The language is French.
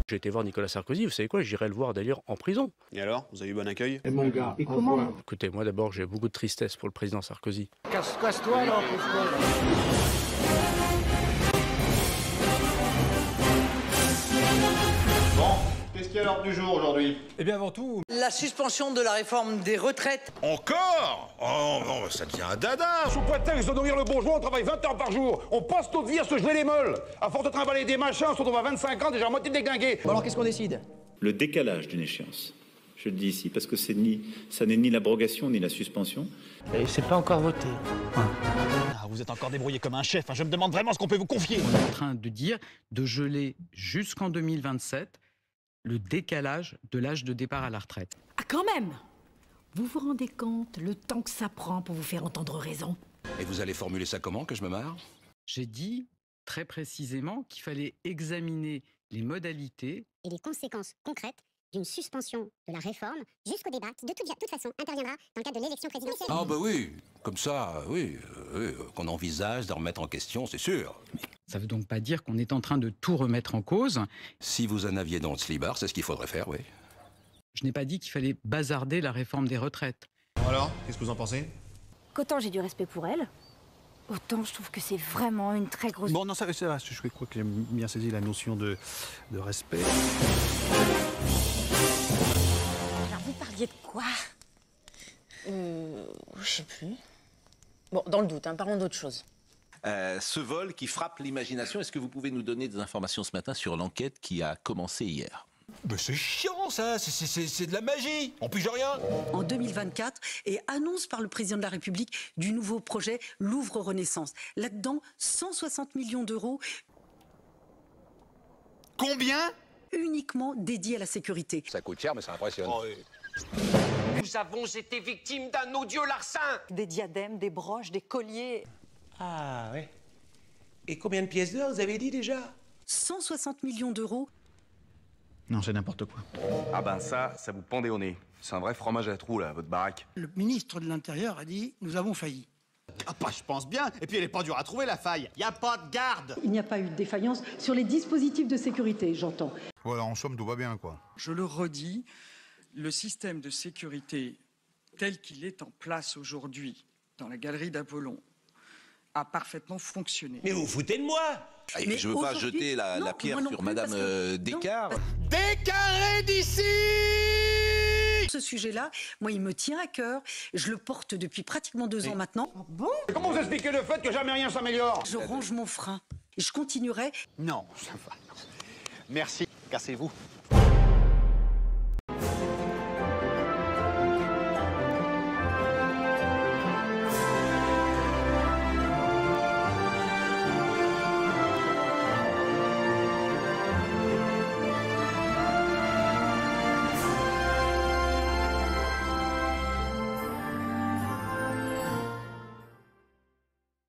J'ai été voir Nicolas Sarkozy, vous savez quoi, j'irai le voir d'ailleurs en prison. Et alors, vous avez eu bon accueil? Et mon gars, et comment? Écoutez, moi d'abord, j'ai beaucoup de tristesse pour le président Sarkozy. Casse-toi là, Bon, qu'est-ce qu'il y a à l'ordre du jour aujourd'hui? Eh bien avant tout... La suspension de la réforme des retraites. Encore? Oh non, ça devient un dada. Sous prétexte de nourrir le bourgeois, on travaille 20 heures par jour. On passe notre vie à se geler les meules. À force de trimballer des machins, on se retrouve à 25 ans déjà à moitié déglingué. Bon alors qu'est-ce qu'on décide? Le décalage d'une échéance. Je le dis ici parce que ça n'est ni l'abrogation ni la suspension. Et c'est pas encore voté. Ah, vous êtes encore débrouillé comme un chef, je me demande vraiment ce qu'on peut vous confier. On est en train de dire de geler jusqu'en 2027 le décalage de l'âge de départ à la retraite. Ah quand même! Vous vous rendez compte le temps que ça prend pour vous faire entendre raison? Et vous allez formuler ça comment, que je me marre? J'ai dit très précisément qu'il fallait examiner les modalités et les conséquences concrètes d'une suspension de la réforme jusqu'au débat qui, de toute façon, interviendra dans le cadre de l'élection présidentielle. Ah bah oui, comme ça, oui, qu'on envisage de remettre en question, c'est sûr. Ça ne veut donc pas dire qu'on est en train de tout remettre en cause. Si vous en aviez dans le slibard, c'est ce qu'il faudrait faire, oui. Je n'ai pas dit qu'il fallait bazarder la réforme des retraites. Alors, qu'est-ce que vous en pensez? Qu'autant j'ai du respect pour elle, autant je trouve que c'est vraiment une très grosse... Bon, non, ça va, je crois que j'ai bien saisi la notion de respect. Alors vous parliez de quoi? Je sais plus. Bon, dans le doute, parlons d'autre chose. Ce vol qui frappe l'imagination, est-ce que vous pouvez nous donner des informations ce matin sur l'enquête qui a commencé hier? Mais c'est chiant ça, c'est de la magie, on pige rien. En 2024, et annonce par le président de la République du nouveau projet Louvre Renaissance. Là-dedans, 160 millions d'euros. Combien? Uniquement dédiés à la sécurité. Ça coûte cher, mais ça impressionne. Oh, oui. Nous avons été victimes d'un odieux larcin. Des diadèmes, des broches, des colliers. Ah ouais. Et combien de pièces d'or vous avez dit déjà? 160 millions d'euros. Non, c'est n'importe quoi. Ah ben ça vous pendait au nez. C'est un vrai fromage à trous là, votre baraque. Le ministre de l'Intérieur a dit « Nous avons failli ». Ah bah je pense bien. Et puis elle est pas dure à trouver la faille. Y a pas de garde. Il n'y a pas eu de défaillance sur les dispositifs de sécurité, j'entends. Voilà, en somme, tout va bien, quoi. Je le redis, le système de sécurité tel qu'il est en place aujourd'hui dans la galerie d'Apollon a parfaitement fonctionné. Mais vous vous foutez de moi? Et je veux pas jeter la pierre sur Madame Descartes. Décarré d'ici! Ce sujet-là, moi, il me tient à cœur. Je le porte depuis pratiquement 2 ans maintenant. Bon? Comment vous expliquez le fait que jamais rien s'améliore? Je range mon frein. Et je continuerai. Non, ça va. Merci, cassez-vous.